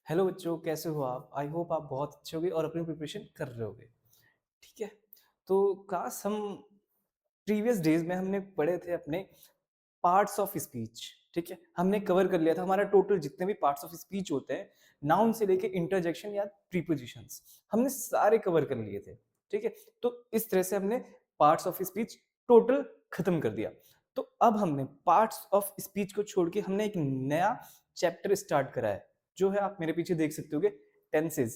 Hello बच्चों, कैसे हो आप? आई होप आप बहुत अच्छे होगे और अपनी प्रिपरेशन कर रहे होगे। ठीक है। तो काश हम प्रीवियस डेज में हमने पढ़े थे अपने पार्ट्स ऑफ स्पीच। ठीक है, हमने कवर कर लिया था हमारा टोटल जितने भी पार्ट्स ऑफ स्पीच होते हैं, नाउन से लेके इंटरजेक्शन या प्रीपोजिशंस, हमने सारे कवर कर लिए थे। ठीक है, तो इस तरह से हमने पार्ट्स ऑफ स्पीच टोटल खत्म कर दिया। तो अब हमने पार्ट्स ऑफ स्पीच को छोड़ के हमने एक नया चैप्टर स्टार्ट करा है, जो है आप मेरे पीछे देख सकते होगे, टेंसेज।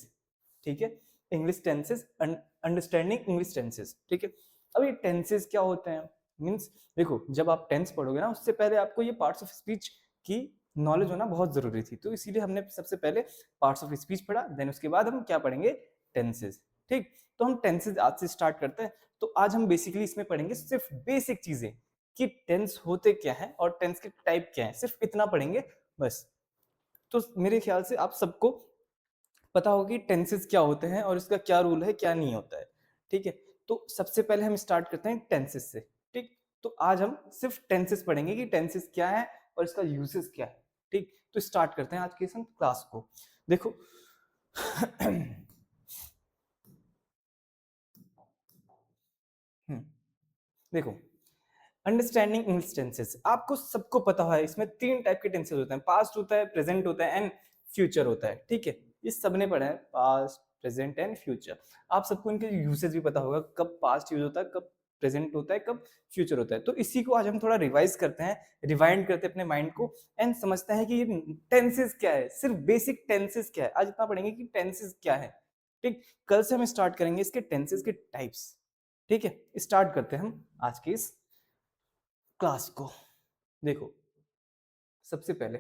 ठीक है, English tenses, understanding English tenses. ठीक है, अब ये टेंसेज क्या होते हैं? मीन्स देखो, जब आप टेंस पढ़ोगे ना, उससे पहले आपको ये पार्ट्स ऑफ स्पीच की नॉलेज होना बहुत जरूरी थी, तो इसीलिए हमने सबसे पहले पार्ट्स ऑफ स्पीच पढ़ा, देन उसके बाद हम क्या पढ़ेंगे? टेंसेज। ठीक, तो हम टेंसेज आज से स्टार्ट करते हैं। तो आज हम बेसिकली इसमें पढ़ेंगे सिर्फ बेसिक चीजें कि टेंस होते क्या है और टेंस के टाइप क्या है, सिर्फ इतना पढ़ेंगे बस। तो मेरे ख्याल से आप सबको पता होगा कि टेंसेस क्या होते हैं और इसका क्या रूल है, क्या नहीं होता है। ठीक है, तो सबसे पहले हम स्टार्ट करते हैं टेंसेस से। ठीक, तो आज हम सिर्फ टेंसेस पढ़ेंगे कि टेंसेस क्या है और इसका यूसेस क्या है। ठीक, तो स्टार्ट करते हैं आज के इस क्लास को। देखो देखो, अंडरस्टैंडिंग इंग्लिश टेंसेस आपको सबको पता है, इसमें तीन टाइप के टेंसेस होते हैं, पास्ट होता है, प्रेजेंट होता है एंड फ्यूचर होता है। ठीक है, ये सबने पढ़ा है, पास्ट, प्रेजेंट एंड फ्यूचर। आप सबको इनके यूसेज भी पता होगा, कब पास्ट यूज होता है, कब प्रेजेंट होता है, कब फ्यूचर होता है। तो इसी को आज हम थोड़ा रिवाइज करते हैं, रिवाइंड करते हैं अपने माइंड को एंड समझते हैं कि ये टेंसेस क्या है, सिर्फ बेसिक टेंसेस क्या है। आज इतना पढ़ेंगे कि टेंसेस क्या है। ठीक, कल से हम स्टार्ट करेंगे इसके टेंसेस के टाइप्स। ठीक है, स्टार्ट करते हैं हम आज की इस क्लास को। देखो, सबसे पहले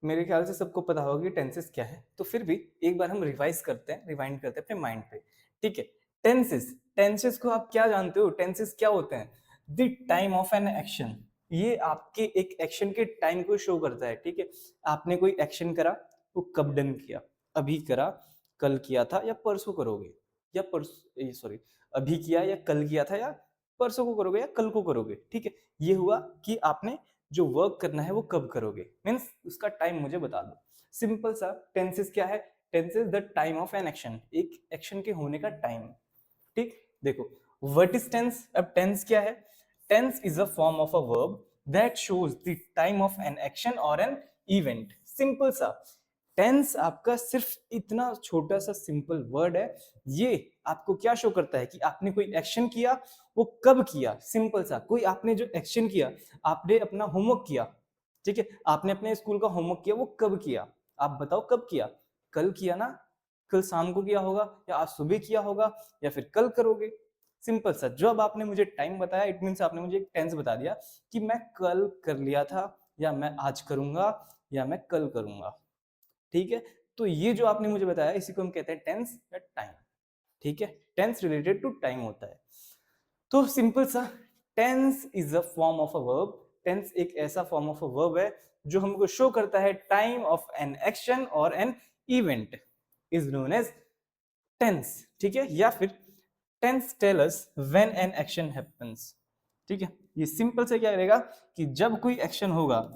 मेरे ख्याल से सबको पता होगा कि टेंसेस क्या है, तो फिर भी एक बार हम रिवाइज करते हैं, रिवाइंड करते हैं अपने माइंड पे। ठीक है, टेंसेस, टेंसेस को आप क्या जानते हो? टेंसेस क्या होते हैं? The time of an action. ये आपके एक एक्शन के टाइम को शो करता है। ठीक है, आपने कोई एक्शन करा, वो कब डन किया, अभी करा, कल किया था या परसों करोगे, या परसों, सॉरी, अभी किया या कल किया था या परसों को करोगे या कल को करोगे। ठीक है, ये हुआ कि आपने जो वर्क करना है वो कब करोगे, मीन्स उसका टाइम मुझे बता दो। सिंपल सा, टेंसेस क्या है? Tenses the time of an action, एक एक्शन के होने का टाइम। ठीक, देखो, व्हाट इज टेंस? अब टेंस क्या है? Tense is a form of a verb that shows the time of an action और एन इवेंट। सिंपल सा, टेंस आपका सिर्फ इतना छोटा सा सिंपल वर्ड है, ये आपको क्या शो करता है कि आपने कोई एक्शन किया, वो कब किया। सिंपल सा, कोई आपने जो एक्शन किया, आपने अपना होमवर्क किया, ठीक है, आपने अपने स्कूल का होमवर्क किया, वो कब किया? आप बताओ कब किया? कल किया ना, कल शाम को किया होगा या आज सुबह किया होगा या फिर कल करोगे। सिंपल सा, जब आपने मुझे टाइम बताया, इट मीन्स आपने मुझे एक टेंस बता दिया कि मैं कल कर लिया था या मैं आज करूंगा या मैं कल करूंगा। ठीक है, तो ये जो आपने मुझे बताया, इसी को हम कहते हैं टेंस या टाइम। ठीक है, टेंस रिलेटेड टू टाइम होता है। तो सिंपल सा, tense is a form of a verb. Tense एक ऐसा फॉर्म ऑफ अ वर्ब है जो हमको शो करता है टाइम ऑफ एन एक्शन और an event, is known as tense. ठीक है, या फिर tense tell us when an action happens. ठीक है, ये सिंपल से क्या रहेगा कि जब कोई एक्शन होगा,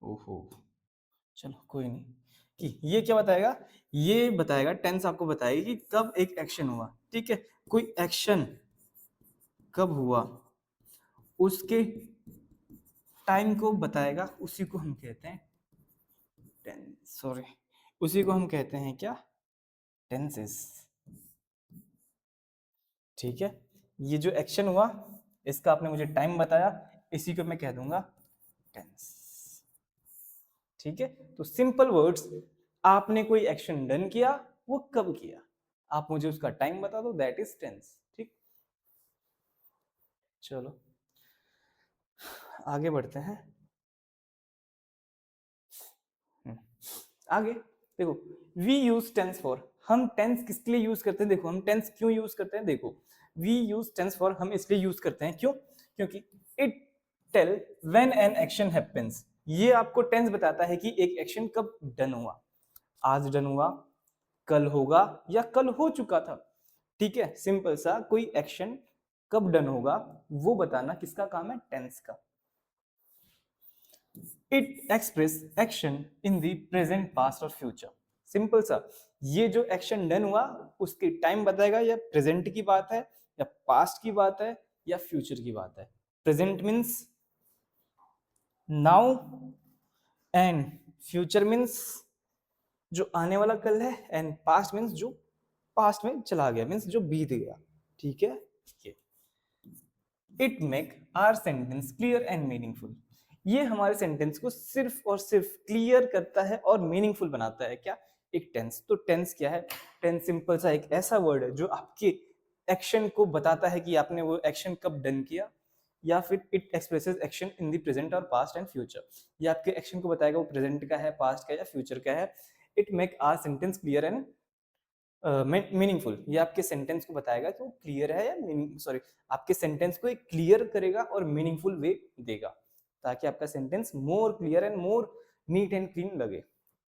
ओहो, चलो कोई नहीं, कि ये क्या बताएगा? ये बताएगा, टेंस आपको बताएगी कि कब एक एक्शन हुआ। ठीक है, कोई एक्शन कब हुआ, उसके टाइम को बताएगा, उसी को हम कहते हैं टेंस, सॉरी, उसी को हम कहते हैं क्या? टेंसेस। ठीक है, ये जो एक्शन हुआ, इसका आपने मुझे टाइम बताया, इसी को मैं कह दूंगा टेंस। ठीक है, तो सिंपल वर्ड्स, आपने कोई एक्शन डन किया, वो कब किया, आप मुझे उसका टाइम बता दो, दैट इज टेंस। ठीक, चलो आगे बढ़ते हैं। आगे देखो, वी यूज टेंस फॉर, हम टेंस किसके लिए यूज करते हैं? देखो, हम टेंस क्यों यूज करते हैं? देखो, वी यूज टेंस फॉर, हम इसलिए यूज करते हैं, क्यों? क्योंकि it tell when an action happens. ये आपको टेंस बताता है कि एक एक्शन कब डन हुआ, आज डन हुआ, कल होगा या कल हो चुका था। ठीक है, सिंपल सा, कोई एक्शन कब डन होगा वो बताना किसका काम है? टेंस का। It express action in the present past और फ्यूचर। सिंपल सा, ये जो एक्शन डन हुआ उसकी टाइम बताएगा, या प्रेजेंट की बात है, या पास्ट की बात है, या फ्यूचर की बात है। Present means now, and future means जो आने वाला कल है, एंड पास्ट मीन्स जो पास्ट में चला गया, मीन्स जो बीत गया। ठीक है, it make our sentence clear and meaningful. ये हमारे सेंटेंस को सिर्फ और सिर्फ क्लियर करता है और मीनिंगफुल बनाता है। क्या? एक टेंस। तो टेंस क्या है? टेंस सिंपल सा एक ऐसा वर्ड है जो आपके एक्शन को बताता है कि आपने वो एक्शन कब डन किया, या फिर it expresses action in the present और पास्ट एंड फ्यूचर। ये आपके एक्शन को बताएगा वो प्रेजेंट का है, पास्ट का है, या फ्यूचर का है। It make our sentence clear and meaningful. ये आपके सेंटेंस को बताएगा कि वो क्लियर है या मीनिंग, सॉरी, आपके सेंटेंस को एक क्लियर करेगा और मीनिंगफुल वे देगा, ताकि आपका sentence more clear and more neat and clean लगे।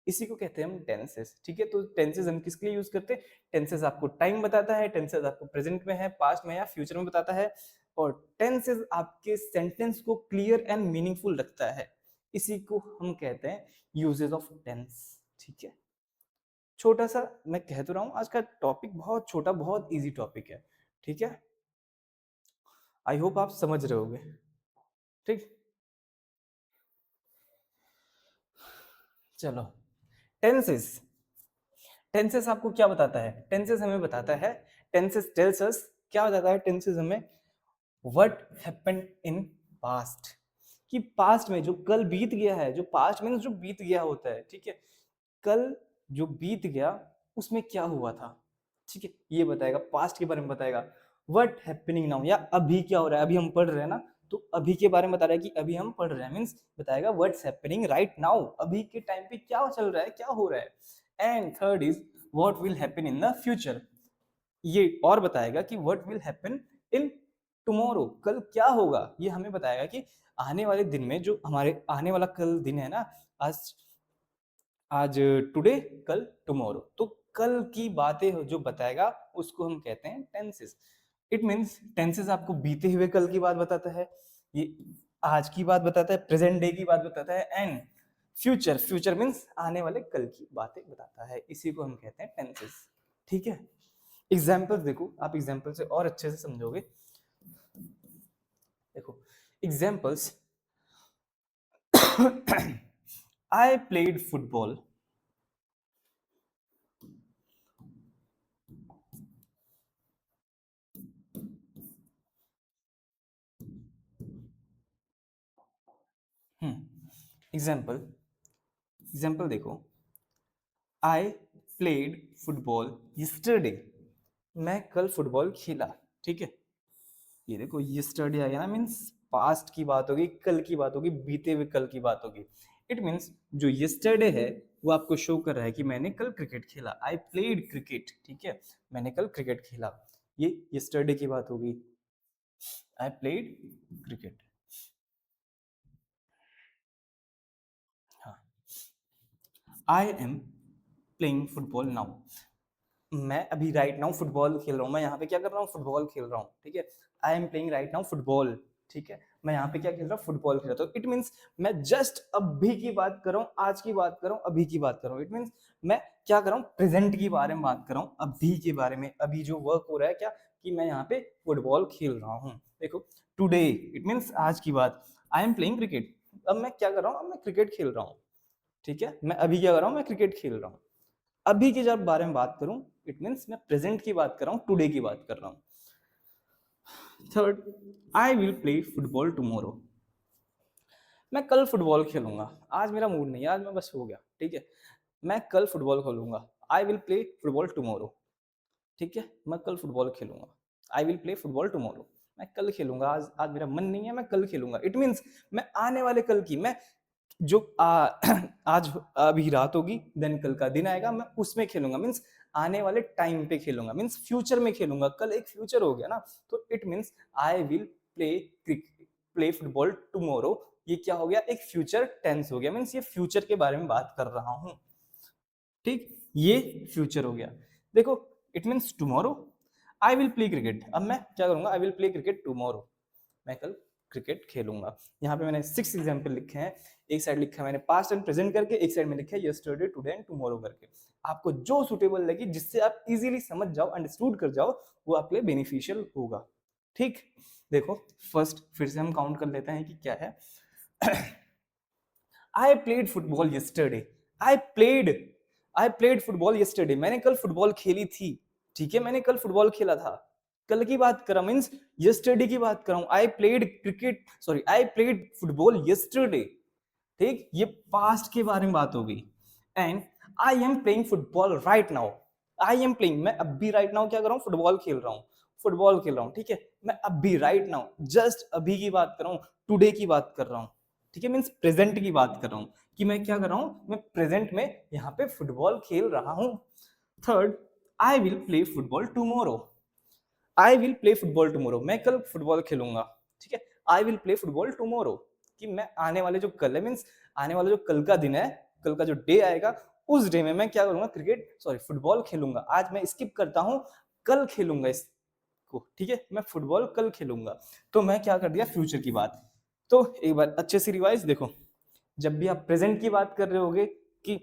इसी को कहते हैं हम टेंसेस। ठीक है, तो टेंसेस हम किसके लिए यूज करते हैं? टेंसेस आपको टाइम बताता है, टेंसेस आपको प्रेजेंट में है, पास्ट में या फ्यूचर में बताता है, और टेंसेस आपके सेंटेंस को क्लियर एंड मीनिंगफुल रखता है। इसी को हम कहते हैं यूजेस ऑफ टेंस। ठीक है, छोटा सा मैं कह तो रहा हूँ, आज का टॉपिक बहुत छोटा, बहुत इजी टॉपिक है। ठीक है, आई होप आप समझ रहे होगे। ठीक, चलो। टेंसेस, टेंसेस आपको क्या बताता है? टेंसेस हमें बताता है, टेंसेस टेल्स अस, क्या बताता है टेंसेस हमें? What happened in past. कि पास्ट में जो कल बीत गया है, जो पास्ट मीन्स जो बीत गया होता है, ठीक है, कल जो बीत गया उसमें क्या हुआ था। ठीक है, ये बताएगा, पास्ट के बारे में बताएगा। व्हाट हैपनिंग नाउ, या अभी क्या हो रहा है, अभी हम पढ़ रहे हैं ना, तो अभी के बारे में बता रहा है कि अभी हम पढ़ रहे हैं, मीन्स बताएगा व्हाट्स हैपनिंग राइट नाउ, अभी के टाइम पे क्या चल रहा है, क्या हो रहा है। And third is what will happen in the future. ये और बताएगा कि what will happen in tomorrow, कल क्या होगा। ये हमें बताएगा कि आने वाले दिन में, जो हमारे आने वाला कल दिन है ना, आज आज टुडे, कल टुमारो, तो कल की बातें जो बताएगा उसको हम कहते हैं टेंसेस। इट मीन्स टेंसेस आपको बीते हुए कल की बात बताता है, ये आज की बात बताता है, प्रेजेंट डे की बात बताता है, एंड फ्यूचर, फ्यूचर मीन्स आने वाले कल की बातें बताता है। इसी को हम कहते हैं टेंसेस। ठीक है, एग्जाम्पल्स देखो, आप एग्जाम्पल से और अच्छे से समझोगे। देखो examples, I played football, example, example देखो, आई प्लेड फुटबॉल यस्टरडे, मैं कल फुटबॉल खेला। ठीक है, ये देखो यस्टरडे आ गया ना, मीन्स पास्ट की बात होगी, कल की बात होगी, बीते हुए कल की बात होगी। इट मीन्स जो यस्टरडे है वो आपको शो कर रहा है कि मैंने कल क्रिकेट खेला, आई प्लेड क्रिकेट। ठीक है, मैंने कल क्रिकेट खेला, ये यस्टरडे की बात होगी, आई प्लेड क्रिकेट। हाँ, I am playing football now, मैं अभी राइट नाउ फुटबॉल खेल रहा हूँ, मैं यहाँ पे क्या कर रहा हूँ, फुटबॉल खेल रहा हूँ। ठीक है, I am playing right now football. ठीक है, मैं यहाँ पे क्या खेल रहा हूँ, फुटबॉल खेल रहा हूँ। इट मीन्स मैं जस्ट अभी की बात कर रहा हूँ, आज की बात कर रहा हूँ, अभी की बात कर रहा हूँ। इट मीन्स मैं क्या कर रहा हूँ, प्रेजेंट के बारे में बात कर रहा हूँ, अभी के बारे में, अभी जो वर्क हो रहा है, क्या कि मैं यहाँ पे फुटबॉल खेल रहा हूँ। देखो टुडे, इट मीन्स आज की बात, आई एम प्लेइंग क्रिकेट, अब मैं क्या कर रहा हूँ, अब मैं क्रिकेट खेल रहा हूँ। ठीक है, मैं अभी क्या कर रहा हूँ, मैं क्रिकेट खेल रहा हूँ। अभी के जब बारे में बात करूं, इट मीन्स मैं प्रेजेंट की बात कर रहा हूं, टुडे की बात कर रहा हूं। Third, I will play football tomorrow, मैं कल फुटबॉल खेलूंगा, आज मेरा मूड नहीं है, आज मैं बस हो गया। ठीक है, मैं कल फुटबॉल खेलूंगा, I will play football tomorrow. ठीक है, मैं कल फुटबॉल खेलूंगा, I will play football tomorrow, मैं कल खेलूंगा, आज आज मेरा मन नहीं है, मैं कल खेलूंगा। इट मीन्स मैं आने वाले कल की, मैं जो आज अभी रात होगी, देन कल का दिन आएगा, मैं उसमें खेलूंगा, मीन्स आने वाले टाइम पे खेलूंगा, मीन्स फ्यूचर में खेलूंगा, कल एक फ्यूचर हो गया ना। तो it means I will play play football tomorrow, ये क्या हो गया, एक फ्यूचर टेंस हो गया, मीन्स ये फ्यूचर के बारे में बात कर रहा हूं। ठीक, ये फ्यूचर हो गया। देखो it means tomorrow I will play cricket, अब मैं क्या करूंगा, I will play cricket tomorrow, मैं कल क्रिकेट खेलूंगा। यहाँ पे मैंने 6 एग्जाम्पल लिखे हैं, एक साइड लिखा है मैंने पास्ट एंड प्रेजेंट करके, एक साइड में लिखा है यस्टरडे, टुडे एंड टुमारो करके। आपको जो सुटेबल लगे, जिससे आप इजीली समझ जाओ, अंडरस्टूड कर जाओ, वो आपके लिए बेनिफिशियल होगा। ठीक, देखो फर्स्ट फिर से हम काउंट कर लेते हैं कि क्या है। I played football yesterday, I played I played football yesterday, मैंने कल फुटबॉल खेली थी। ठीक है, मैंने कल फुटबॉल खेला था, कल की बात कर रहा हूं, मीन्स यस्टरडे की बात कर रहा हूं। आई played cricket, sorry I played football yesterday. ठीक, ये पास्ट के बारे में बात होगी। And I am playing football right now, I am playing, मैं अब भी राइट नाउ क्या कर रहा हूँ, फुटबॉल खेल रहा हूँ, फुटबॉल खेल रहा हूँ। ठीक है, मैं अब भी राइट नाउ जस्ट अभी की बात कर रहा हूँ, टुडे की बात कर रहा हूँ। ठीक है, मीन्स प्रेजेंट की बात कर रहा हूँ कि मैं क्या कर रहा हूँ, मैं प्रेजेंट में यहाँ पे फुटबॉल खेल रहा हूँ। Third, I will play football tomorrow, I will play football tomorrow, मैं कल फुटबॉल खेलूंगा। ठीक है, I will play football tomorrow, कि मैं आने वाले जो कल है, मीन्स आने वाला जो कल का दिन है, कल का जो डे आएगा, उस डे में मैं क्या करूंगा, क्रिकेट सॉरी फुटबॉल खेलूंगा। आज मैं स्किप करता हूं, कल खेलूंगा इसको। ठीक है, मैं फुटबॉल कल खेलूंगा, तो मैं क्या कर दिया, फ्यूचर की बात। तो एक बार अच्छे से रिवाइज देखो, जब भी आप प्रेजेंट की बात कर रहे होगे कि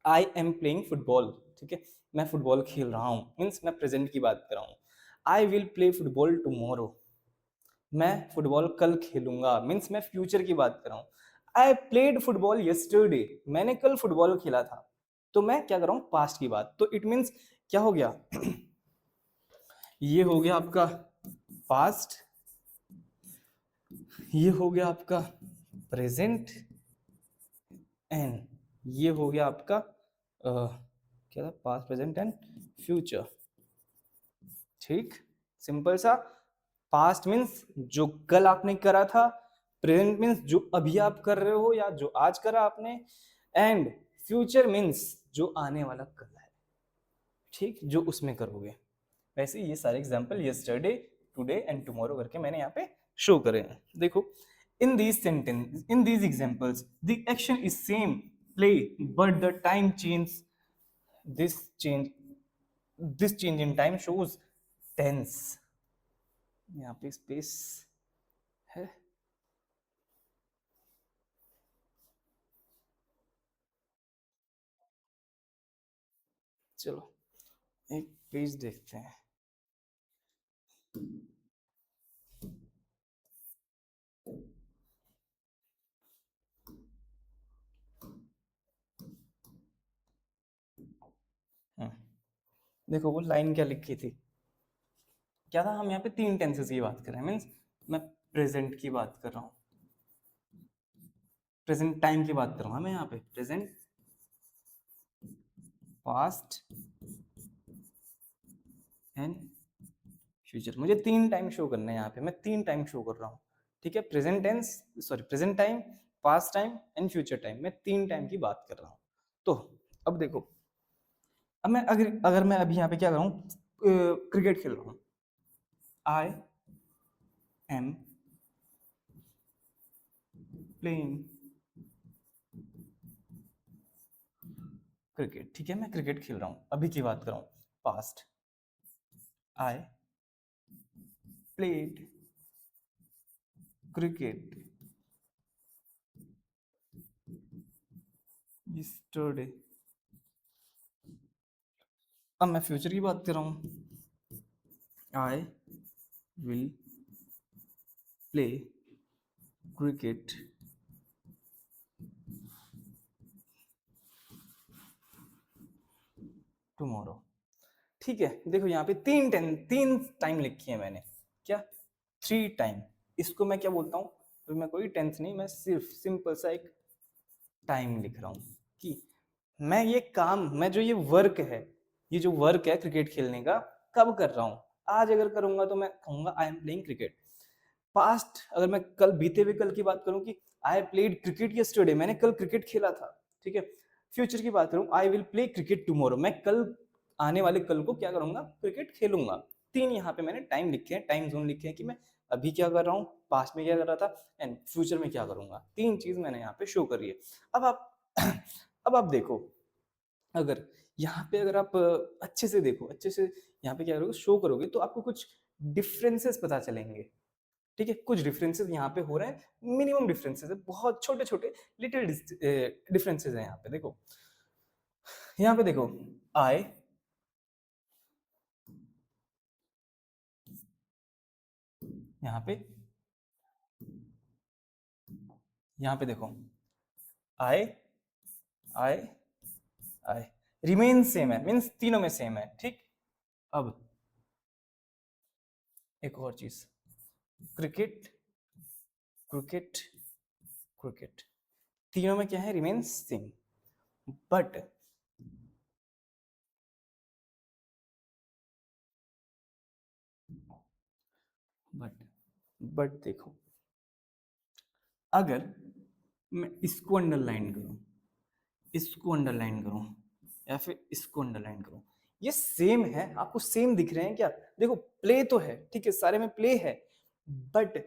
आई एम प्लेइंग फुटबॉल, ठीक है, मैं फुटबॉल खेल रहा हूँ, मीन्स मैं प्रेजेंट की बात कर रहा हूँ। I will play football tomorrow, मैं फुटबॉल कल खेलूंगा, मीन्स मैं फ्यूचर की बात कर रहा हूँ। आई प्लेड फुटबॉल यस्टरडे, मैंने कल फुटबॉल खेला था, तो मैं क्या कर रहा हूँ, पास्ट की बात। तो इट मीन्स क्या हो गया, ये हो गया आपका पास्ट, ये हो गया आपका प्रेजेंट, एंड ये हो गया आपका क्या था, पास्ट प्रेजेंट एंड फ्यूचर। ठीक, सिंपल सा। पास्ट मीन्स जो कल आपने करा था, प्रेजेंट मीन्स जो अभी आप कर रहे हो या जो आज करा आपने, एंड फ्यूचर मीन्स जो आने वाला कल है। ठीक, जो उसमें करोगे। वैसे ये सारे example yesterday, today and tomorrow करके मैंने यहाँ पे शो करे हैं। देखो, in these sentence, in these examples the action is same play, but the time change, this change, this change in time shows tense. यहाँ पे स्पेस है, चलो एक पेज देखते हैं। देखो वो लाइन क्या लिखी थी, क्या था, हम यहाँ पे 3 टेंसेस की बात कर रहे हैं, मीन्स मैं प्रेजेंट की बात कर रहा हूँ, प्रेजेंट टाइम की बात कर रहा हूँ मैं यहाँ पे, प्रेजेंट, पास्ट एंड फ्यूचर। मुझे 3 टाइम शो करना है यहाँ पे, मैं 3 टाइम शो कर रहा हूँ। ठीक है, present tense, sorry present time, past time and future time, मैं 3 टाइम की बात कर रहा हूँ। तो अब देखो, अब मैं अगर अगर मैं अभी यहाँ पे क्या कर रहा हूँ, क्रिकेट खेल रहा हूँ, आई एम प्लेइंग क्रिकेट। ठीक है, मैं क्रिकेट खेल रहा हूँ, अभी की बात कर रहा हूँ, पास्ट, आई प्लेड क्रिकेट यस्टरडे। अब मैं फ्यूचर की बात कर रहा हूँ, I will play cricket tomorrow. ठीक है, देखो यहाँ पे 3 टाइम लिखी है मैंने, क्या, 3 टाइम। इसको मैं क्या बोलता हूँ, तो मैं कोई टेंस नहीं, मैं सिर्फ सिंपल सा एक टाइम लिख रहा हूँ कि मैं ये काम, मैं जो ये वर्क है, ये जो वर्क है क्रिकेट खेलने का, कब कर रहा हूँ, आज अगर करूंगा तो मैं कहूंगा आई एम प्लेइंग क्रिकेट। पास्ट, अगर मैं कल, बीते हुए कल की बात करूं कि आई प्लेड क्रिकेट यस्टरडे, मैंने कल क्रिकेट खेला था। ठीक है, फ्यूचर की बात करूं, I will play cricket tomorrow, मैं कल, आने वाले कल को क्या करूंगा, क्रिकेट खेलूंगा। 3 यहाँ पे मैंने टाइम लिखे हैं, टाइम जोन लिखे हैं कि मैं अभी क्या कर रहा हूँ, पास्ट में क्या कर रहा था, एंड फ्यूचर में क्या करूंगा। 3 चीज मैंने यहाँ पे शो करी है। अब आप अब आप देखो, अगर यहाँ पे अगर आप अच्छे से देखो, अच्छे से यहाँ पे क्या करोगे, शो करोगे, तो आपको कुछ डिफरेंसेस पता चलेंगे। ठीक है, कुछ डिफरेंसेस यहाँ पे हो रहे हैं, मिनिमम डिफरेंसेस है, बहुत छोटे छोटे लिटिल डिफरेंसेस है यहाँ पे। देखो यहाँ पे देखो आई, यहाँ पे, यहाँ पे देखो आई आई आई रिमेन सेम है, मीन्स तीनों में सेम है। ठीक, अब एक और चीज, क्रिकेट क्रिकेट क्रिकेट, तीनों में क्या है, remain same. But but but देखो, अगर मैं इसको अंडरलाइन करूं, इसको अंडरलाइन करूं, या फिर इसको अंडरलाइन करूं, ये सेम है, आपको सेम दिख रहे हैं क्या? देखो प्ले तो है, ठीक है, सारे में प्ले है, बट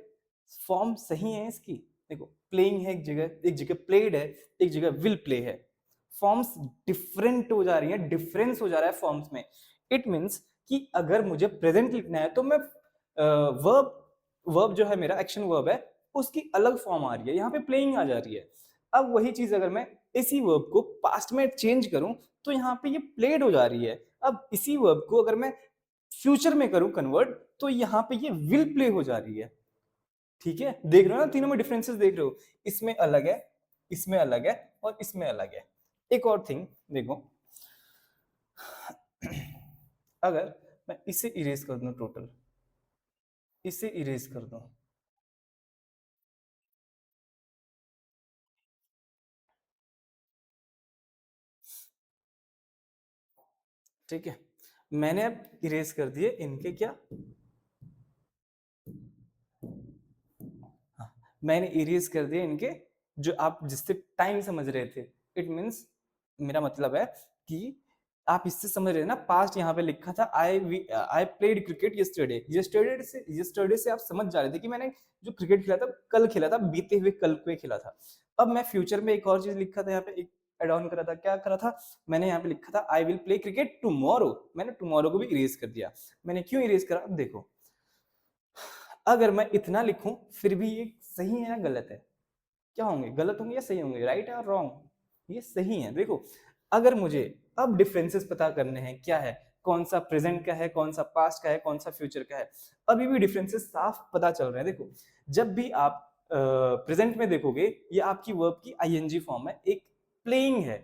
फॉर्म सही है इसकी। देखो प्लेइंग है एक जगह प्लेड है, एक जगह विल प्ले है, फॉर्म्स डिफरेंट हो जा रही है, डिफरेंस हो जा रहा है फॉर्म्स में। इट मीन्स कि अगर मुझे प्रेजेंट लिखना है तो मैं वर्ब वर्ब जो है मेरा एक्शन वर्ब है, उसकी अलग फॉर्म आ रही है, यहाँ पे प्लेइंग आ जा रही है। अब वही चीज अगर मैं इसी वर्ब को पास्ट में चेंज करूं तो यहाँ पे ये प्लेड हो जा रही है। अब इसी वर्ब को अगर मैं फ्यूचर में करूं कन्वर्ट, तो यहाँ पे ये विल प्ले हो जा रही है। ठीक है, देख रहे हो ना, तीनों में डिफरेंसेस देख रहे हो, इसमें अलग है, इसमें अलग है, और इसमें अलग है। एक और थिंग देखो, अगर मैं इसे इरेज कर दूं, टोटल इसे इरेज कर दूं, ठीक है, मैंने अब इरेज कर दिए इनके क्या, हाँ, मैंने इरेज कर दिए इनके जो आप जिससे टाइम समझ रहे थे। इट मीन्स मेरा मतलब है कि आप इससे समझ रहे हैं ना, पास्ट यहाँ पे लिखा था आई प्लेड क्रिकेट यस्टरडे, यस्टरडे से आप समझ जा रहे थे कि मैंने जो क्रिकेट खेला था कल खेला था, बीते हुए कल को खेला था। अब मैं फ्यूचर में एक और चीज लिखा था यहाँ पे, एक एड ऑन करा था, क्या करा था मैंने यहाँ पे लिखा था I will play cricket tomorrow, मैंने टुमारो को भी इरेज कर दिया। मैंने क्यों इरेज करा, अब देखो अगर मैं इतना लिखूं फिर भी ये सही है या गलत है, क्या होंगे, गलत होंगे या सही होंगे, राइट और रॉन्ग, ये सही है। देखो अगर मुझे अब डिफरेंसेस पता करने हैं, क्या है, कौन सा प्रेजेंट का है, कौन सा पास्ट का है, कौन सा फ्यूचर का है, अभी भी डिफरेंसेस साफ पता चल रहे हैं। देखो जब भी आप प्रेजेंट में देखोगे, ये आपकी वर्ब की आईएनजी फॉर्म है, एक प्लेइंग है।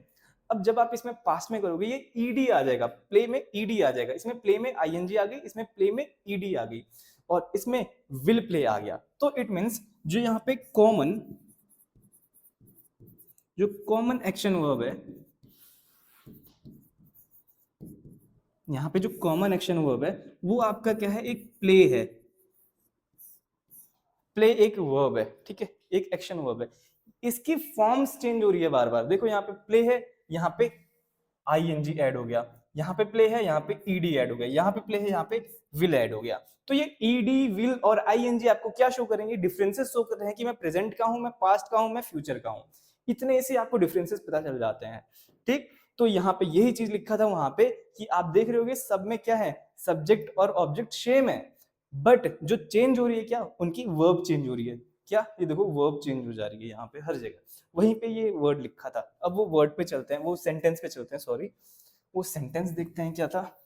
अब जब आप इसमें पास्ट में करोगे ये ईडी आ जाएगा, प्ले में ईडी आ जाएगा, इसमें प्ले में आईएनजी आ गई, इसमें प्ले में ईडी आ गई, और इसमें विल प्ले आ गया। तो इट मीन्स जो यहाँ पे कॉमन एक्शन वर्ब है, यहाँ पे जो कॉमन एक्शन वर्ब है वो आपका क्या है, एक प्ले है। प्ले एक वर्ब है, ठीक है, एक एक्शन वर्ब है, इसकी फॉर्म्स चेंज हो रही है बार बार। देखो यहाँ पे प्ले है, यहाँ पे आईएनजी ऐड हो गया, यहाँ पे प्ले है, यहाँ पे ईडी ऐड हो गया, यहाँ पे प्ले है, यहाँ पे विल ऐड हो गया। तो ये ईडी, विल और आईएनजी आपको क्या शो करेंगे, डिफरेंसेस शो कर रहे हैं कि मैं प्रेजेंट का हूं, मैं पास्ट का हूं, मैं फ्यूचर का हूं। इतने से आपको डिफरेंसेस पता चल जाते हैं। ठीक, तो यहाँ पे यही चीज लिखा था वहां पे कि आप देख रहे होगे सब में क्या है, सब्जेक्ट और ऑब्जेक्ट सेम है, बट जो चेंज हो रही है क्या, उनकी वर्ब चेंज हो रही है। क्या, ये देखो वर्ब चेंज हो जा रही है यहाँ पे हर जगह, वहीं पे ये वर्ड लिखा था। अब वो वर्ड पे चलते हैं, वो सेंटेंस पे चलते हैं, सॉरी, वो सेंटेंस देखते हैं क्या था।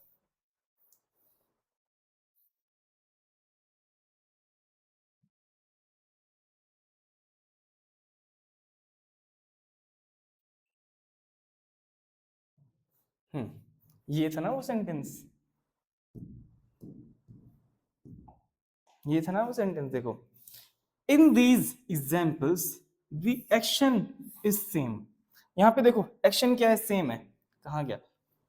ये था ना वो सेंटेंस, ये था ना वो सेंटेंस। देखो in these examples the action is same. यहाँ पे देखो एक्शन क्या है, सेम है, कहा गया,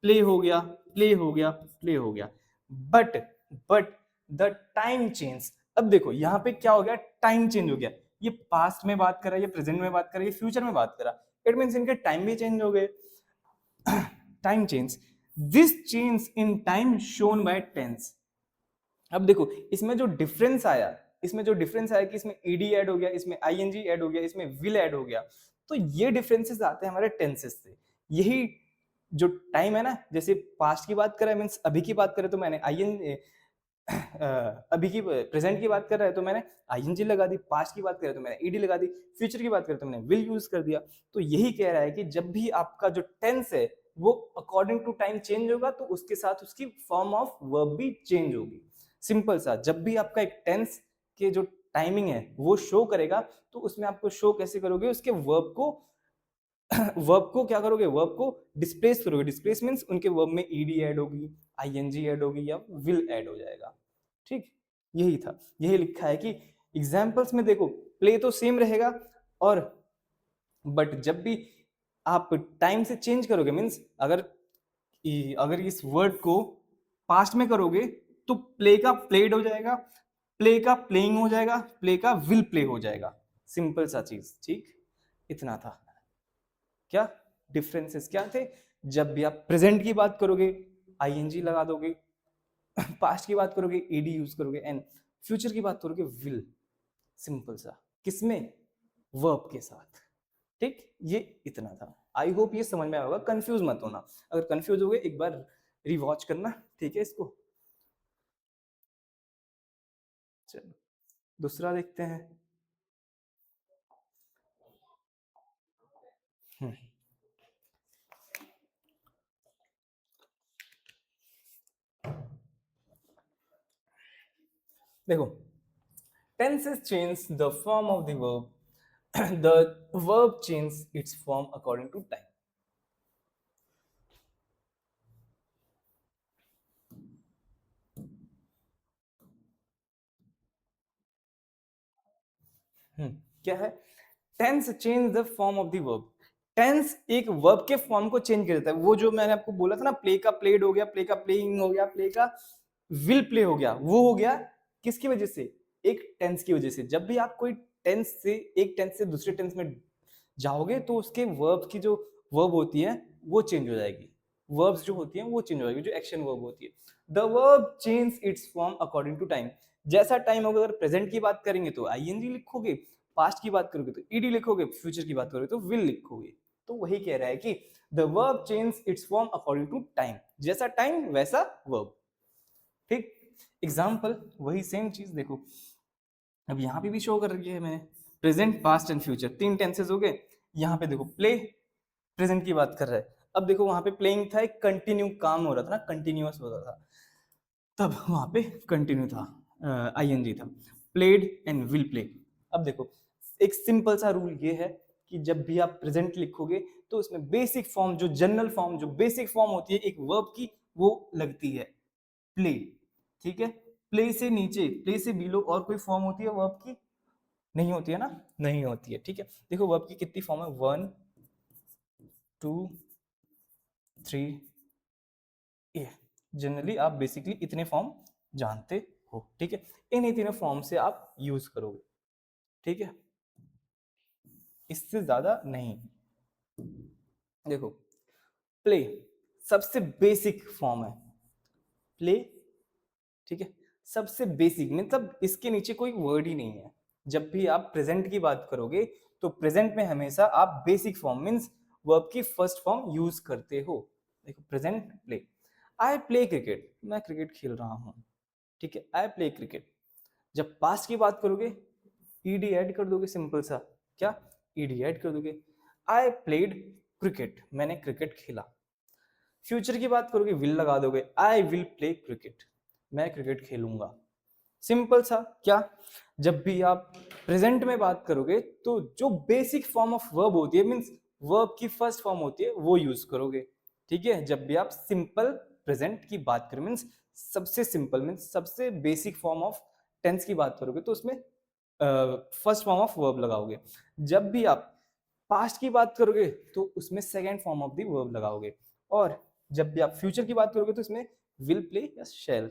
प्ले हो गया, प्ले हो गया, प्ले हो गया, but but the time change. अब देखो यहाँ पे क्या हो गया, टाइम चेंज हो गया, ये पास्ट में बात कर रहा है, ये प्रेजेंट में बात कर रहा है, ये फ्यूचर में बात कर रहा है। इट मीन्स इनके टाइम भी चेंज हो गए। Time change, this change in time shown by tense. अब देखो इसमें जो डिफरेंस आया, इसमें जो डिफरेंस आया कि इसमें ईडी ऐड हो गया, इसमें आईएनजी ऐड हो गया, इसमें विल ऐड हो गया, तो ये डिफरेंसेस आते हैं हमारे टेंसेस से। यही जो टाइम है ना, जैसे पास्ट की बात करें मींस अभी की बात करें तो मैंने अभी की प्रेजेंट की बात कर रहा है तो मैंने आईएनजी लगा दी, पास्ट की बात कर रहे तो मैंने ईडी लगा दी, फ्यूचर की बात करें तो मैंने विल यूज कर दिया। तो यही कह रहा है कि जब भी आपका जो टेंस है वो अकॉर्डिंग टू टाइम चेंज होगा तो उसके साथ उसकी फॉर्म ऑफ वर्ब भी चेंज होगी। सिंपल सा, जब भी आपका एक टेंस के जो टाइमिंग है वो शो करेगा तो उसमें आपको शो कैसे करोगे, उसके वर्ब को वर्ब को क्या करोगे, वर्ब को डिस्प्लेस करोगे। डिस्प्लेस मींस उनके वर्ब में ईडी ऐड होगी, आईएनजी ऐड होगी या विल ऐड हो जाएगा। ठीक, यही था, यही लिखा है कि एग्जांपल्स में देखो प्ले तो सेम रहेगा और बट जब भी आप टाइम से चेंज करोगे मींस अगर इस वर्ड को पास्ट में करोगे तो प्ले का प्लेड हो जाएगा, प्ले का प्लेइंग हो जाएगा, प्ले का विल प्ले हो जाएगा। सिंपल सा चीज, ठीक, इतना था। क्या डिफरेंसेस क्या थे, जब भी आप प्रेजेंट की बात करोगे आईएनजी लगा दोगे, पास्ट की बात करोगे ईडी यूज करोगे, एंड फ्यूचर की बात करोगे विल। सिंपल सा, किसमें, वर्ब के साथ। ठीक, ये इतना था। आई होप ये समझ में आएगा, कंफ्यूज मत होना। अगर कंफ्यूज हो गए एक बार रिवॉच करना, ठीक है इसको। चलो दूसरा देखते हैं। हम्म, देखो, tenses change the form of the verb. The verb changes its form according to time. क्या है, tense change the form of the verb. Tense एक वर्ब के फॉर्म को चेंज कर देता है। वो जो मैंने आपको बोला था ना, प्ले का प्लेड हो गया, प्ले का प्लेइंग हो गया, प्ले का विल प्ले हो गया, वो हो गया किसकी वजह से, एक टेंस की वजह से। जब भी आप कोई टेंस से एक टेंस से दूसरे टेंस में जाओगे तो उसके वर्ब की जो वर्ब होती है वो चेंज हो जाएगी। वर्ब्स जो होती हैं वो चेंज हो जाएगी, जो एक्शन वर्ब होती है। The verb change its form according to time. जैसा टाइम होगा, अगर प्रेजेंट की बात करेंगे तो आईएनजी लिखोगे, पास्ट की बात करोगे तो ईडी लिखोगे, फ्यूचर की बात करोगे तो विल लिखोगे। तो वही कह रहा है कि the verb change its form according to time. जैसा टाइम वैसा वर्ब। ठीक, एग्जाम्पल वही सेम चीज देखो, अब यहाँ पे भी शो कर रही है मैंने, प्रेजेंट पास्ट एंड फ्यूचर तीन टेंसेस हो गए। यहाँ पे देखो प्ले, प्रेजेंट की बात कर रहा है। अब देखो वहां पे प्लेइंग था, एक कंटिन्यू काम हो रहा था ना, कंटिन्यूअस हो रहा था, तब वहां पे कंटिन्यू था, आईएनजी था। Played and will play. अब देखो एक सिंपल सा रूल ये है कि जब भी आप प्रेजेंट लिखोगे तो उसमें बेसिक फॉर्म, जो जनरल फॉर्म, जो बेसिक फॉर्म होती है एक वर्ब की, वो लगती है प्ले। ठीक है, प्ले से नीचे, प्ले से बिलो और कोई फॉर्म होती है वर्ब की, नहीं होती है ना, नहीं होती है। ठीक है, देखो वर्ब की कितनी फॉर्म है, 1 2 3, ये जनरली आप बेसिकली इतने फॉर्म जानते हो। ठीक है, इन्हीं तीनों फॉर्म से आप यूज करोगे। ठीक है, इससे ज्यादा नहीं। देखो प्ले सबसे बेसिक फॉर्म है, प्ले। ठीक है, सबसे बेसिक मतलब इसके नीचे कोई वर्ड ही नहीं है। जब भी आप प्रेजेंट की बात करोगे तो प्रेजेंट में हमेशा आप बेसिक फॉर्म मींस वर्ब की फर्स्ट फॉर्म यूज करते हो। देखो present play, I play cricket, मैं क्रिकेट खेल रहा हूं। ठीक है, आई प्ले क्रिकेट। जब पास्ट की बात करोगे ईडी ऐड कर दोगे, सिंपल सा, क्या, ईडी ऐड कर दोगे, आई प्लेड क्रिकेट, मैंने क्रिकेट खेला। फ्यूचर की बात करोगे विल लगा दोगे, आई विल प्ले क्रिकेट, मैं क्रिकेट खेलूंगा। सिंपल सा, क्या, जब भी आप प्रेजेंट में बात करोगे तो जो बेसिक फॉर्म ऑफ वर्ब होती है मींस वर्ब की फर्स्ट फॉर्म होती है वो यूज करोगे। ठीक है, जब भी आप सिंपल प्रेजेंट की बात करो मींस सबसे सिंपल मींस सबसे बेसिक फॉर्म ऑफ टेंस की बात करोगे तो उसमें फर्स्ट फॉर्म ऑफ वर्ब लगाओगे। जब भी आप पास्ट की बात करोगे तो उसमें second form of the verb लगाओगे। और जब भी आप फ्यूचर की बात करोगे तो इसमें विल प्ले या शैल,